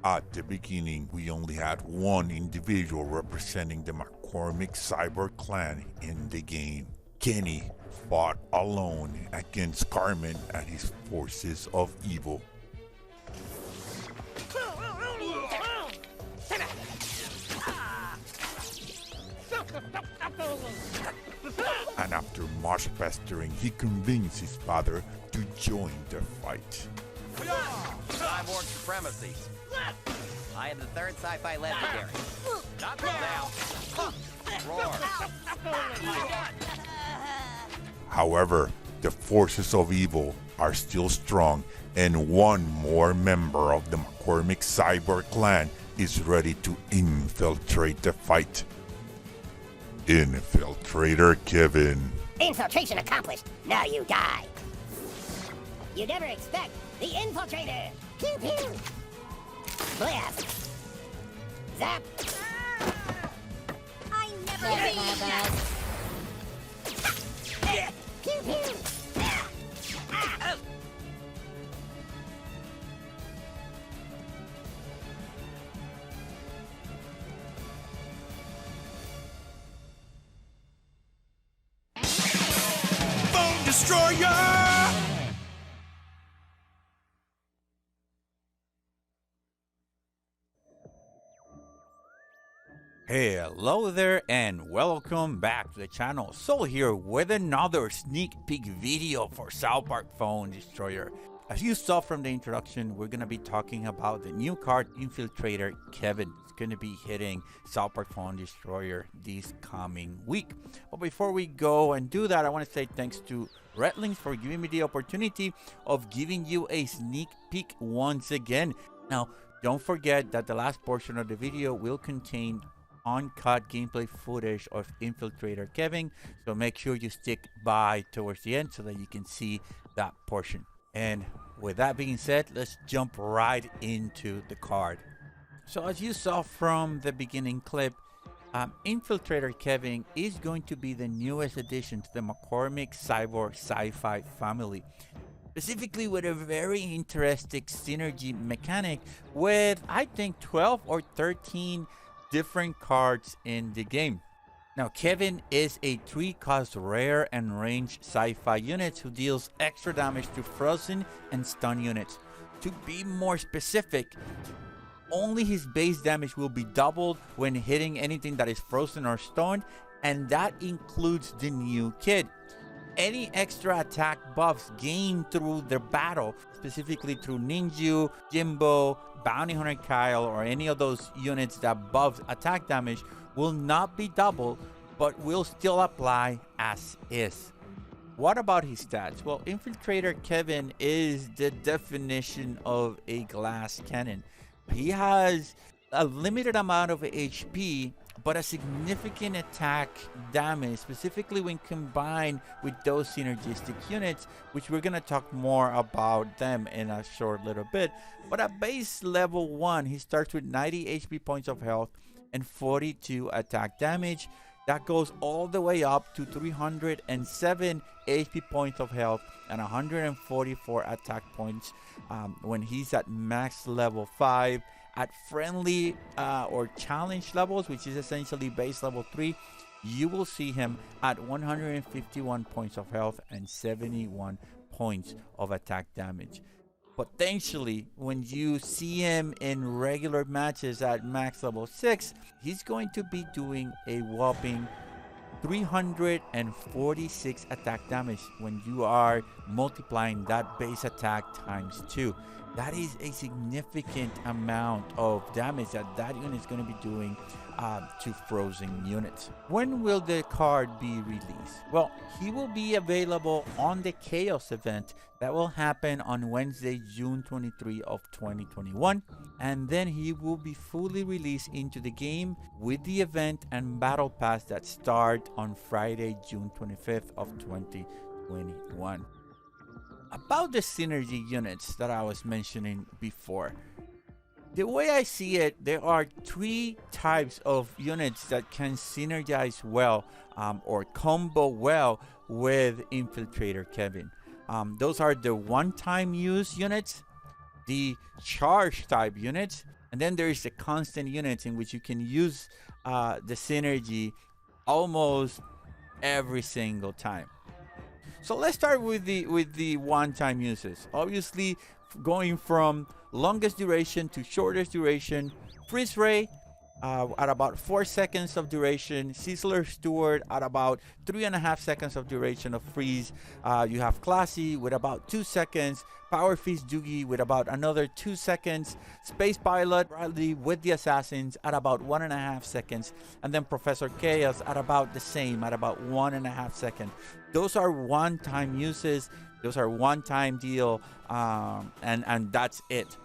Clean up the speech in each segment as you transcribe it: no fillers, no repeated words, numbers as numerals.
At the beginning, we only had one individual representing the McCormick Cyborg clan in the game. Kenny fought alone against Carmen and his forces of evil. And after much pestering, he convinced his father to join the fight. Cyborg supremacy. I am the third sci-fi legendary. Not now. Roar. However, the forces of evil are still strong, and one more member of the McCormick Cyborg clan is ready to infiltrate the fight. Infiltrator Kevin. Infiltration accomplished. Now you die. You never expect the infiltrator. Pew pew. Blast. Zap. I never leave. Pew pew. Bone Destroyer! Hello there and welcome back to the channel. Sol here with another sneak peek video for South Park Phone Destroyer. As you saw from the introduction, we're going to be talking about the new card Infiltrator Kevin. It's going to be hitting South Park Phone Destroyer this coming week. But before we go and do that, I want to say thanks to Red Links for giving me the opportunity of giving you a sneak peek once again. Now, don't forget that the last portion of the video will contain uncut gameplay footage of Infiltrator Kevin, so make sure you stick by towards the end so that you can see that portion. And with that being said, let's jump right into the card. So as you saw from the beginning clip, Infiltrator Kevin is going to be the newest addition to the McCormick Cyborg SciFi family, specifically with a very interesting synergy mechanic with, I think, 12 or 13 different cards in the game. Now, Kevin is a 3-cost rare and range sci-fi unit who deals extra damage to frozen and stun units. To be more specific, only his base damage will be doubled when hitting anything that is frozen or stunned, and that includes the new kid. Any extra attack buffs gained through the battle, specifically through Ninjew, Jimbo, Bounty Hunter Kyle, or any of those units that buffs attack damage, will not be doubled, but will still apply as is. What about his stats? Well, Infiltrator Kevin is the definition of a glass cannon. He has a limited amount of HP, but a significant attack damage, specifically when combined with those synergistic units, which we're going to talk more about them in a short little bit. But at base level 1, he starts with 90 HP points of health and 42 attack damage. That goes all the way up to 307 HP points of health and 144 attack points when he's at max level 5. At friendly or challenge levels, which is essentially base level 3, you will see him at 151 points of health and 71 points of attack damage. Potentially, when you see him in regular matches at max level 6, he's going to be doing a whopping 346 attack damage when you are multiplying that base attack times 2. That is a significant amount of damage that unit is going to be doing to frozen units. When will the card be released? Well, he will be available on the Chaos event that will happen on Wednesday, June 23 of 2021, and then he will be fully released into the game with the event and battle pass that start on Friday, June 25th of 2021. About the synergy units that I was mentioning before, the way I see it, there are 3 types of units that can synergize well or combo well with Infiltrator Kevin. Those are the one-time use units, the charge type units, And then there's the constant units in which you can use the synergy almost every single time. So let's start with the one-time uses. Obviously, going from longest duration to shortest duration. Freeze Ray at about 4 seconds of duration. Sizzler Steward at about 3.5 seconds of duration of freeze. You have Classy with about 2 seconds. Power Fist Doogie with about another 2 seconds. Space Pilot Bradley with the Assassins at about 1.5 seconds. And then Professor Chaos at about the same, at about 1.5 seconds. Those are one-time uses. Those are one-time deal, and that's it.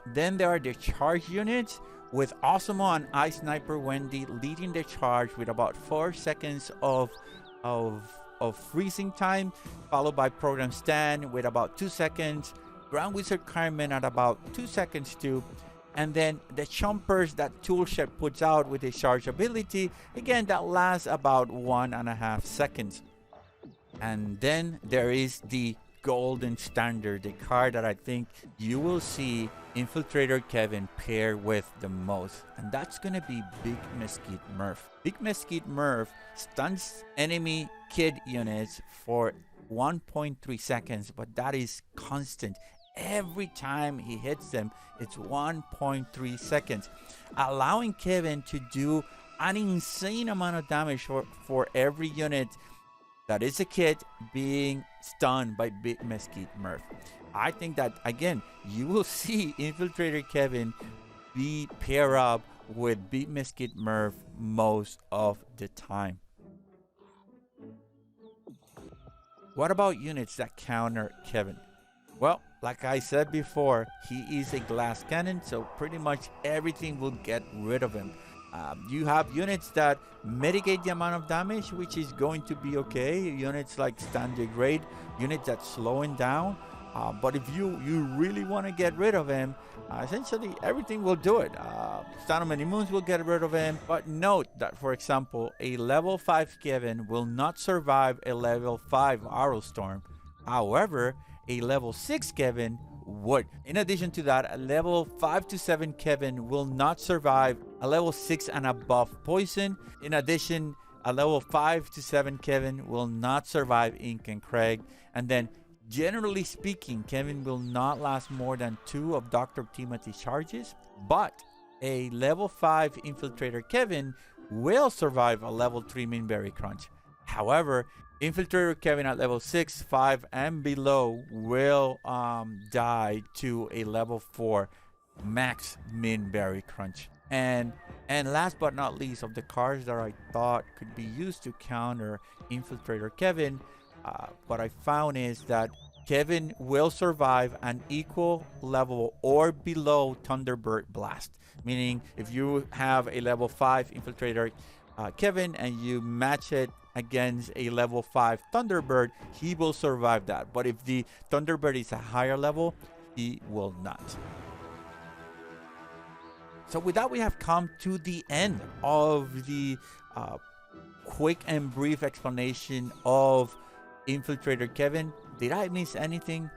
Then there are the charge units, with Osimo and Ice Sniper Wendy leading the charge with about 4 seconds of freezing time, followed by Program Stan with about 2 seconds, Grand Wizard Carmen at about 2 seconds too, and then the Chompers that Toolshed puts out with his charge ability, again that lasts about 1.5 seconds. And then there is the golden standard, the card that I think you will see Infiltrator Kevin pair with the most, and that's gonna be Big Mesquite Murph. Big Mesquite Murph stuns enemy kid units for 1.3 seconds, but that is constant. Every time he hits them, it's 1.3 seconds, allowing Kevin to do an insane amount of damage for every unit that is a kid being stunned by Big Mesquite Murph. I think that, again, you will see Infiltrator Kevin be pair up with Big Mesquite Murph most of the time. What about units that counter Kevin? Well, like I said before, he is a glass cannon, so pretty much everything will get rid of him. You have units that mitigate the amount of damage, which is going to be okay. Units like Stand Degrade, units that slow him down. But if you really want to get rid of him, essentially everything will do it. Stand of Many Moons will get rid of him. But note that, for example, a level 5 Kevin will not survive a level 5 Arrow Storm. However, a level 6 Kevin would. In addition to that, a level 5 to 7 Kevin will not survive a level 6 and above poison. In addition, a level 5 to 7 Kevin will not survive Ink and Craig. And then, generally speaking, Kevin will not last more than 2 of Dr. Timothy's charges, but a level 5 Infiltrator Kevin will survive a level 3 Minberry Crunch. However, Infiltrator Kevin at level 6, 5, and below will die to a level 4 max Minberry Crunch. And last but not least, of the cards that I thought could be used to counter Infiltrator Kevin, what I found is that Kevin will survive an equal level or below Thunderbird Blast. Meaning, if you have a level 5 Infiltrator Kevin and you match it against a level 5 Thunderbird, he will survive that. But if the Thunderbird is a higher level, he will not. So with that, we have come to the end of the quick and brief explanation of Infiltrator Kevin. Did I miss anything?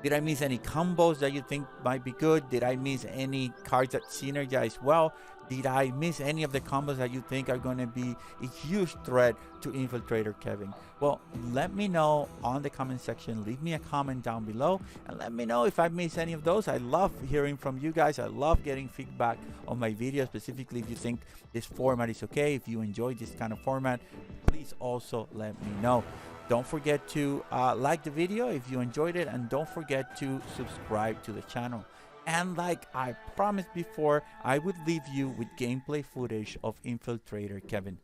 Did I miss any combos that you think might be good? Did I miss any cards that synergize well? Did I miss any of the combos that you think are going to be a huge threat to Infiltrator Kevin? Well, let me know on the comment section. Leave me a comment down below and let me know if I missed any of those. I love hearing from you guys. I love getting feedback on my videos, specifically if you think this format is okay. If you enjoy this kind of format, please also let me know. Don't forget to like the video if you enjoyed it, and don't forget to subscribe to the channel. And like I promised before, I would leave you with gameplay footage of Infiltrator Kevin.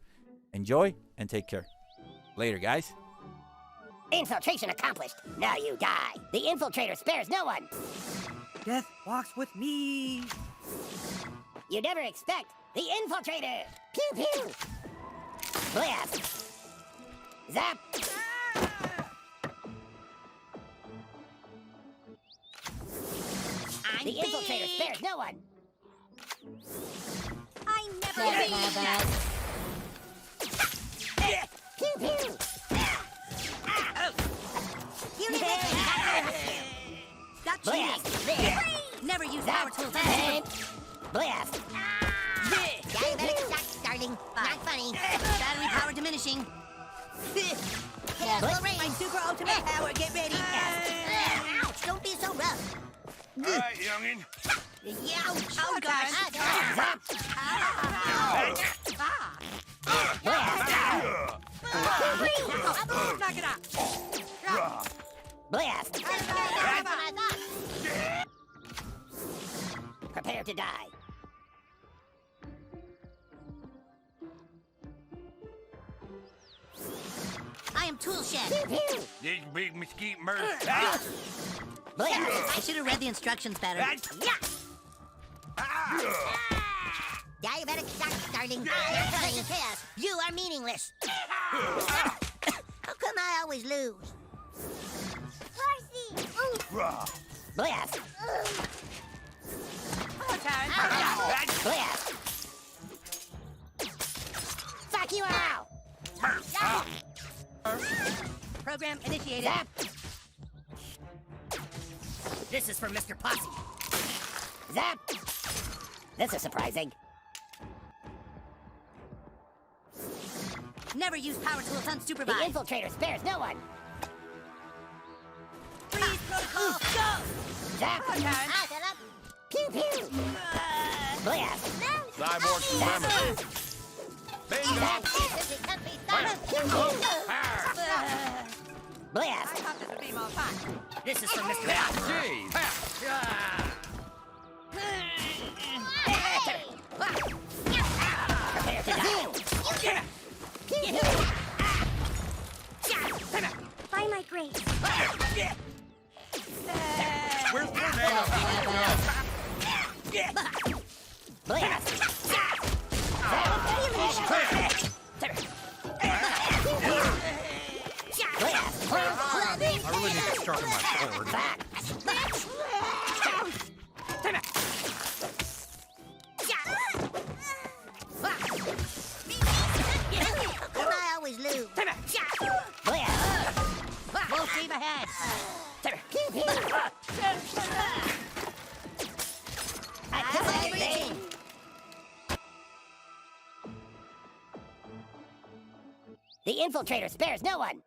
Enjoy and take care. Later, guys. Infiltration accomplished. Now you die. The Infiltrator spares no one. Death walks with me. You never expect the Infiltrator. Pew pew. Blast. Zap. The Infiltrator spares no one. I never Pew pew. You Blast. Stop cheating. Never use power tools. Zap. Blast! Diabetic shock starting. Not funny. Battery power diminishing. Full range. My super ultimate power. Get ready. Ouch! Don't be so rough. All right, youngin. Ouch! Oh gosh! Zap! Knock it out! Blast! Prepare to die. I am tool shed. This big mesquite merc. Blast! I should have read the instructions better. Diabetic shock starting. Chaos. You are meaningless. How come I always lose? Horsey! Blast! Blast! Fuck you out! Program initiated. Zap! This is for Mr. Posse. Zap! This is surprising. Never use power tools The unsupervised. Infiltrator spares no one. Freeze protocol. Go! Zap! Pew pew! Blast! Cyborg supremacy. Bingo! Zap! Pew pew! Blast! thought this would be more fun. This is for Mr. Jeez! Prepare to die. By my grace. Where's the Blast! I really need to sharpen my sword. Back! Come I always lose. Blast! Full steam ahead. Pew pew! Activating! The Infiltrator spares no one.